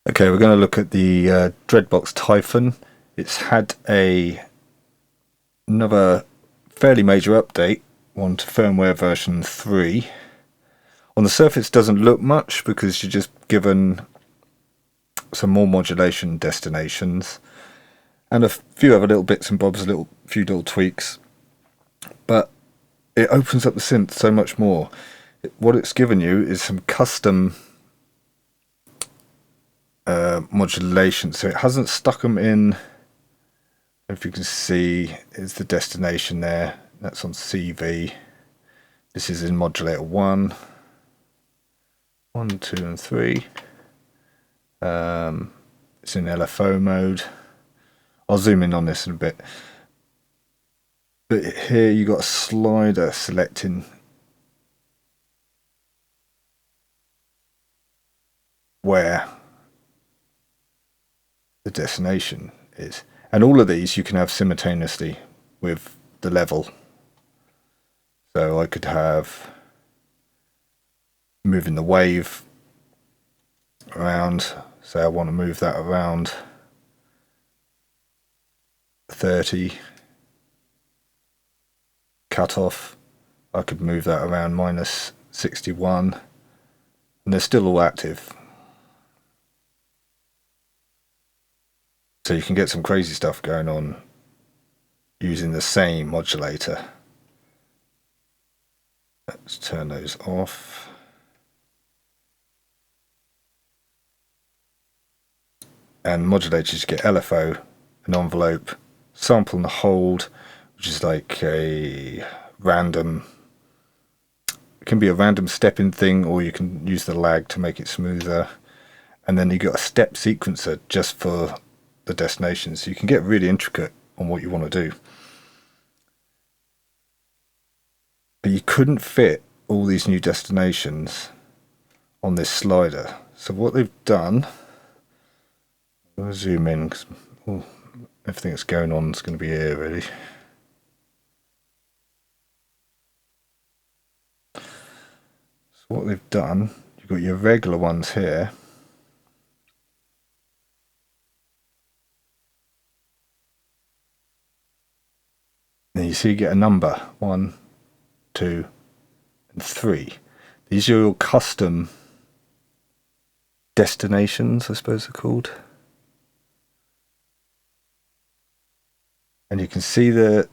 Okay, we're going to look at the DREADBOX TYPHON. It's had another fairly major update, one to firmware version 3. On the surface, it doesn't look much because you're just given some more modulation destinations and a few other little bits and bobs, few little tweaks. But it opens up the synth so much more. What it's given you is some custom modulation, so it hasn't stuck them in. If you can see, is the destination there, that's on CV. This is in modulator 1, 2 and 3. It's in LFO mode. I'll zoom in on this in a bit, but here you got a slider selecting where the destination is, and all of these you can have simultaneously with the level. So I could have moving the wave around, say I want to move that around 30 cutoff, I could move that around minus 61, and they're still all active. So you can get some crazy stuff going on using the same modulator. Let's turn those off. And modulators get LFO, an envelope, sample and hold, which is like a random, it can be a random stepping thing, or you can use the lag to make it smoother. And then you got a step sequencer just for the destination, so you can get really intricate on what you want to do. But you couldn't fit all these new destinations on this slider. So what they've done, I'll zoom in because everything that's going on is going to be here really. So what they've done, you've got your regular ones here. And you see you get a number, 1, 2 and 3. These are your custom destinations, I suppose they're called. And you can see that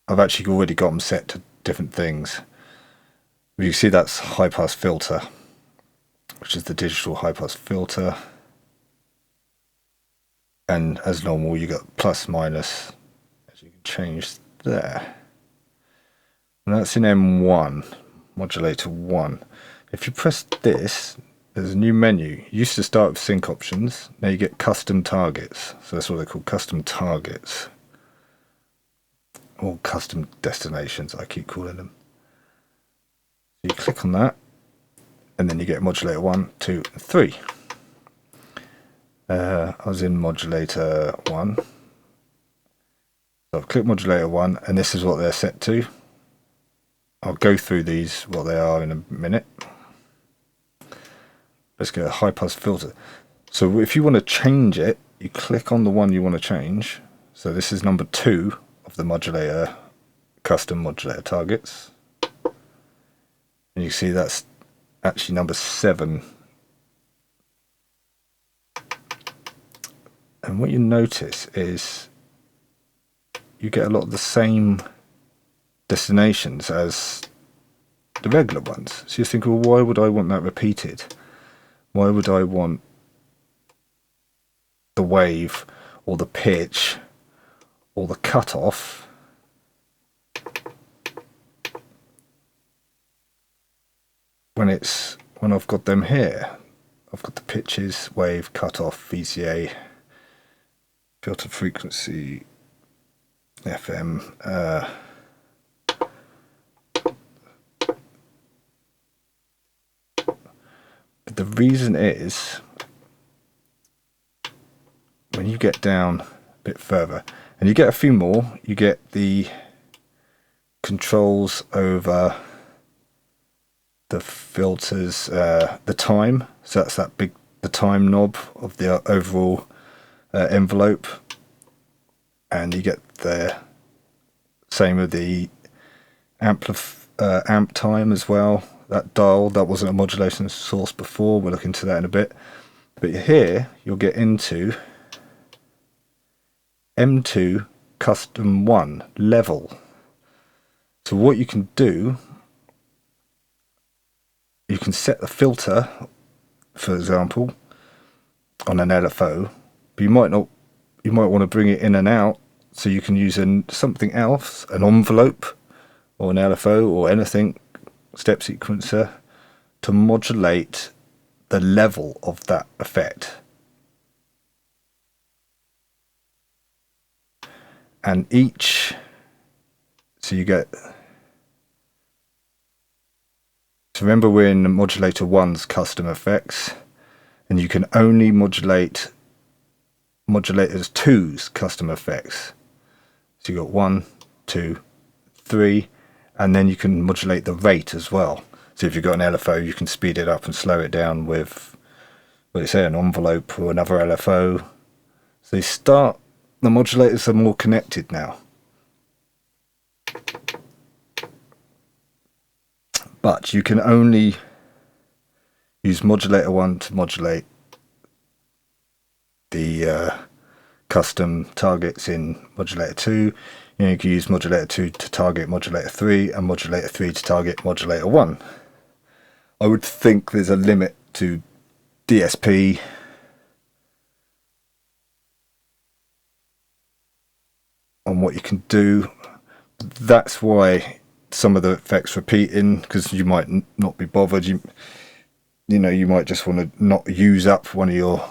I've actually already got them set to different things. You see that's high pass filter, which is the digital high pass filter. And as normal, you got plus minus, as you can change there. And that's in M1, modulator 1. If you press this, there's a new menu. You used to start with sync options, now you get custom targets. So that's what they're called, custom targets. Or custom destinations, I keep calling them. So you click on that, and then you get modulator 1, 2, and 3. I was in modulator 1. So I've clicked modulator 1, and this is what they're set to. I'll go through these, what they are, in a minute. Let's get a high pass filter. So if you want to change it, you click on the one you want to change. So this is number 2 of the modulator, custom modulator targets. And you see that's actually number 7. And what you notice is you get a lot of the same destinations as the regular ones. So you think, well, why would I want that repeated? Why would I want the wave or the pitch or the cutoff when I've got them here? I've got the pitches, wave, cutoff, VCA, filter frequency, FM. But the reason is, when you get down a bit further, and you get a few more, you get the controls over the filters, the time. So that's that big the time knob of the overall envelope, and you get the same with the amp time as well. That dial, that wasn't a modulation source before, we'll look into that in a bit. But here you'll get into M2 Custom 1 level. So what you can do, you can set the filter, for example, on an LFO, but you might want to bring it in and out, so you can use something else, an envelope or an LFO or anything, step sequencer, to modulate the level of that effect. And so you get, so remember we're in modulator 1's custom effects, and you can only modulate modulators 2's custom effects. So you got 1, 2, 3, and then you can modulate the rate as well. So if you've got an LFO, you can speed it up and slow it down with, let's say, an envelope or another LFO. So the modulators are more connected now. But you can only use modulator 1 to modulate the custom targets in modulator 2. You can use modulator 2 to target modulator 3, and modulator 3 to target modulator 1. I would think there's a limit to DSP. On what you can do. That's why some of the effects repeating, because you might not be bothered. You might just want to not use up one of your,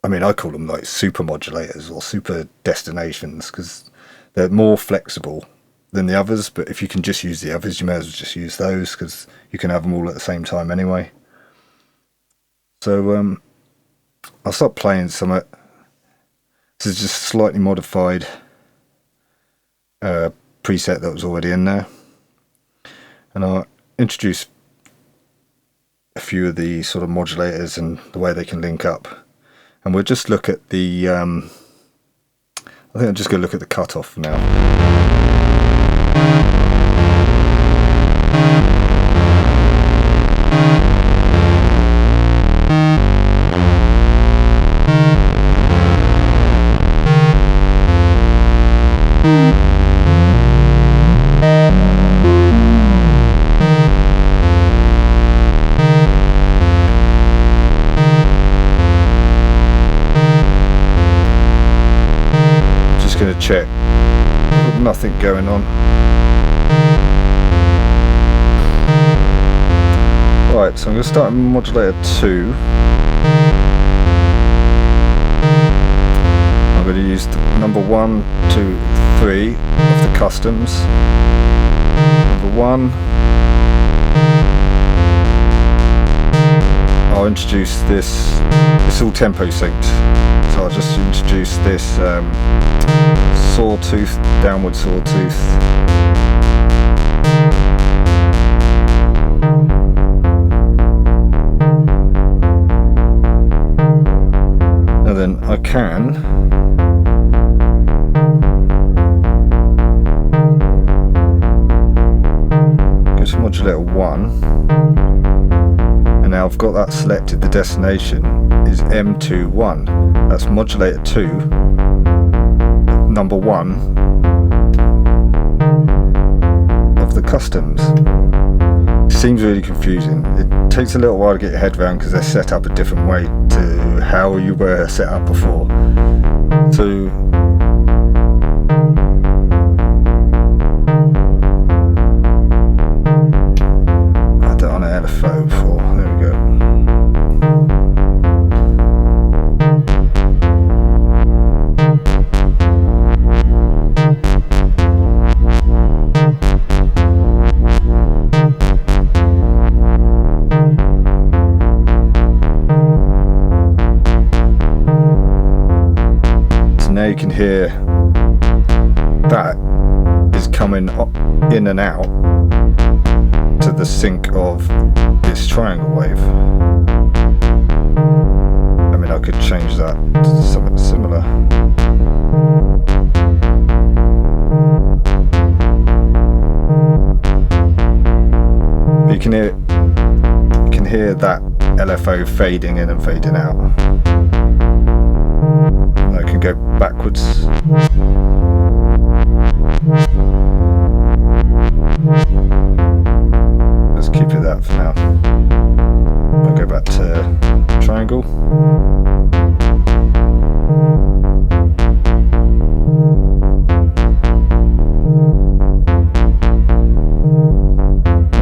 I mean, I call them like super modulators or super destinations, because they're more flexible than the others. But if you can just use the others, you may as well just use those, because you can have them all at the same time anyway. So I'll start playing some of it. This is just a slightly modified preset that was already in there, and I'll introduce a few of the sort of modulators and the way they can link up, and we'll just look at the I think I'm just going to look at the cutoff now. Going to check, nothing going on. Right, so I'm going to start in modulator 2. I'm going to use the number 1, 2, 3 of the customs. Number 1. I'll introduce this. It's all tempo synced, so I'll just introduce this sawtooth, downward sawtooth. And then I can go to modulator 1. Now I've got that selected. The destination is M21. That's modulator 2, number 1 of the customs. Seems really confusing. It takes a little while to get your head around, because they're set up a different way to how you were set up before. So I had that on an LFO before. There we go. Now you can hear that is coming in and out to the sync of this triangle wave. hear that LFO fading in and fading out. And I can go backwards. Let's keep it that for now. I'll go back to triangle.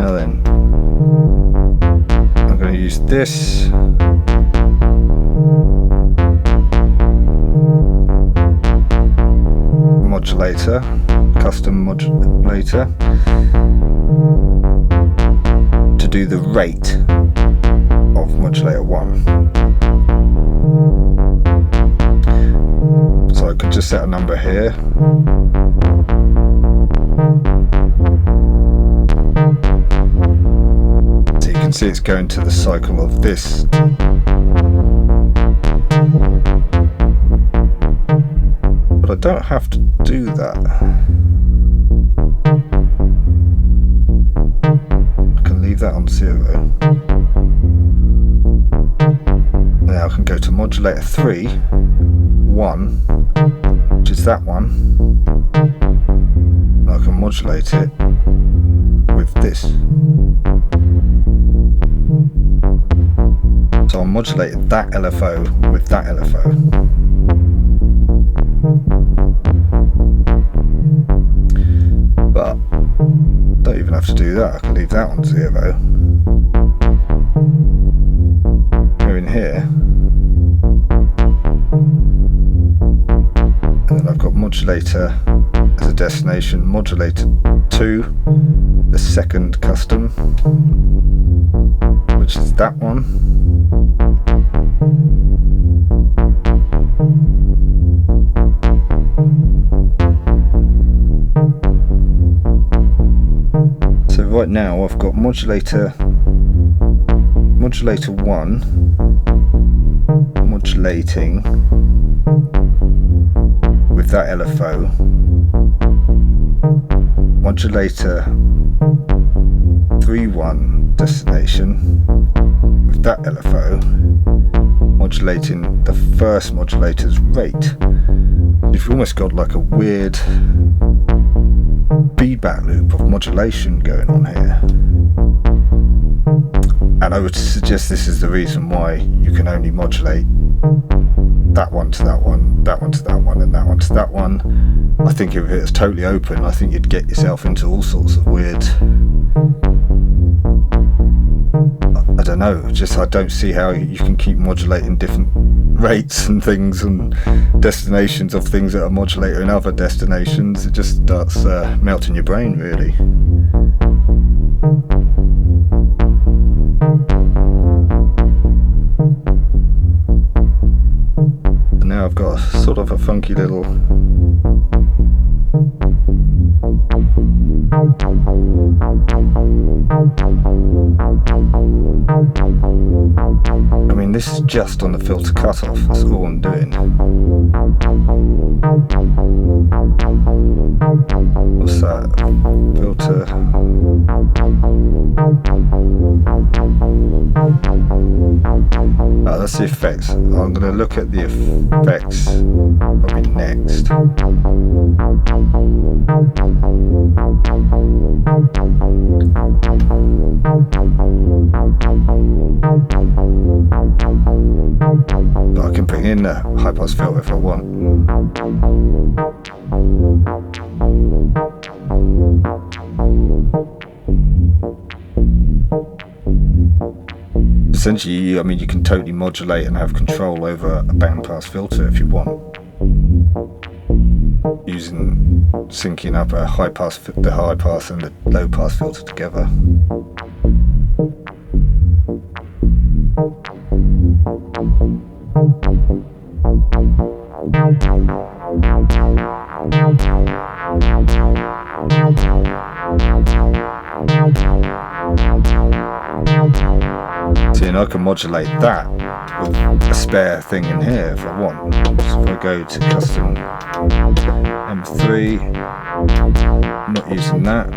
Now then, I'm going to use this. Modulator, custom modulator, to do the rate of modulator 1. So I could just set a number here. So you can see it's going to the cycle of this. But I don't have to do that. I can leave that on 0. Now I can go to modulator 3, 1, which is that one. And I can modulate it with this. So I modulated that LFO with that LFO. But don't even have to do that. I can leave that on 0. Go in here, and then I've got modulator as a destination, modulator 2, the second custom, which is that one. So right now I've got modulator 1 modulating with that LFO, modulator 3-1 destination with that LFO, modulating the first modulator's rate. You've almost got like a weird feedback loop of modulation going on here. And I would suggest this is the reason why you can only modulate that one to that one, that one to that one, and that one to that one. I think if it was totally open, I think you'd get yourself into all sorts of weird, I don't know, just I don't see how you can keep modulating different rates and things and destinations of things that are modulated in other destinations. It just starts melting your brain, really. And now I've got sort of a funky little I mean, this is just on the filter cutoff, that's all I'm doing. What's that? Filter. Oh, that's the effects. I'm going to look at the effects probably next. But I can bring in a high pass filter if I want. Essentially, I mean, you can totally modulate and have control over a bandpass filter if you want, using syncing up a high pass, the high pass and the low pass filter together. See, and I can modulate that with a spare thing in here if I want. So if I go to custom M3, I'm not using that.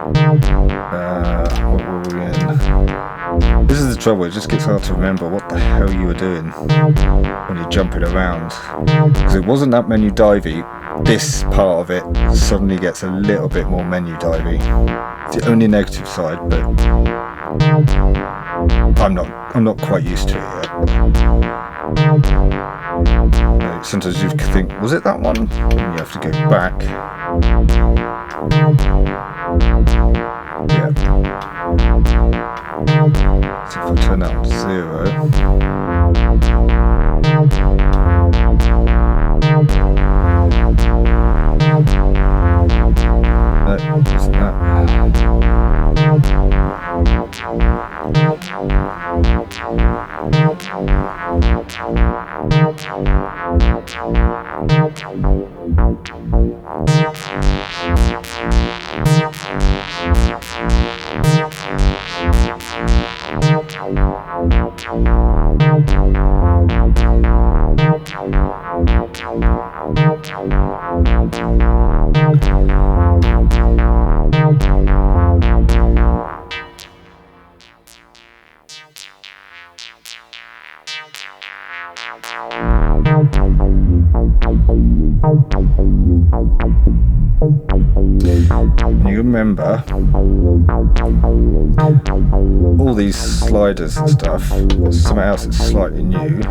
What were we in? This is the trouble, it just gets hard to remember what the hell you were doing when you're jumping around. Because it wasn't that menu divey. This part of it suddenly gets a little bit more menu divey. It's the only negative side, but I'm not quite used to it yet. Sometimes you think, was it that one? And you have to go back. Yeah. So if I turn that on to 0. No, isn't that? You remember all these sliders and stuff, something else that's slightly new.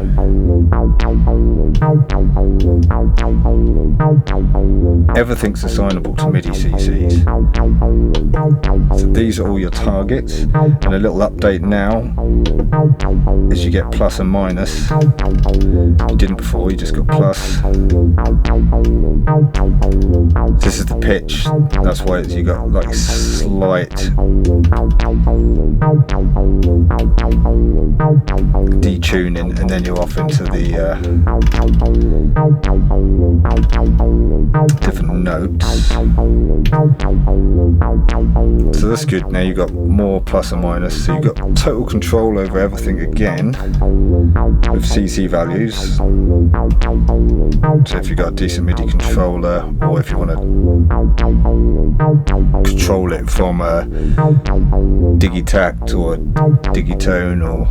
Everything's assignable to MIDI CCs. So these are all your targets, and a little update now is you get plus and minus. You didn't before, you just got plus. This is the pitch, that's why you got like slight detuning, and then you're off into the different notes. So that's good. Now you've got more plus and minus, so you've got total control over everything again with CC values. So if you've got a decent MIDI controller, or if you want to control it from a Digitact or a Digitone, or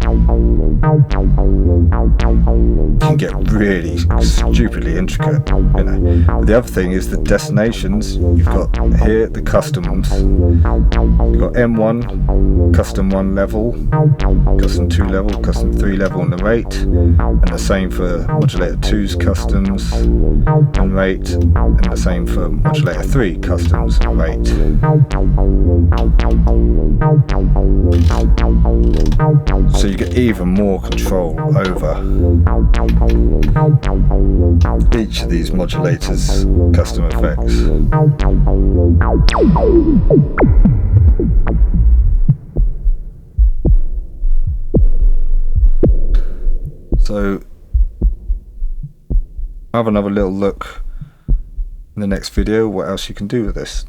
you can get really stupidly intricate, you know. But the other thing is the destinations. You've got here the customs. You've got M1, custom 1 level, custom 2 level, custom 3 level and the rate, and the same for modulator 2's customs and rate, and the same for modulator 3 customs and rate. So you get even more control over each of these modulators' custom effects. So I'll have another little look in the next video what else you can do with this.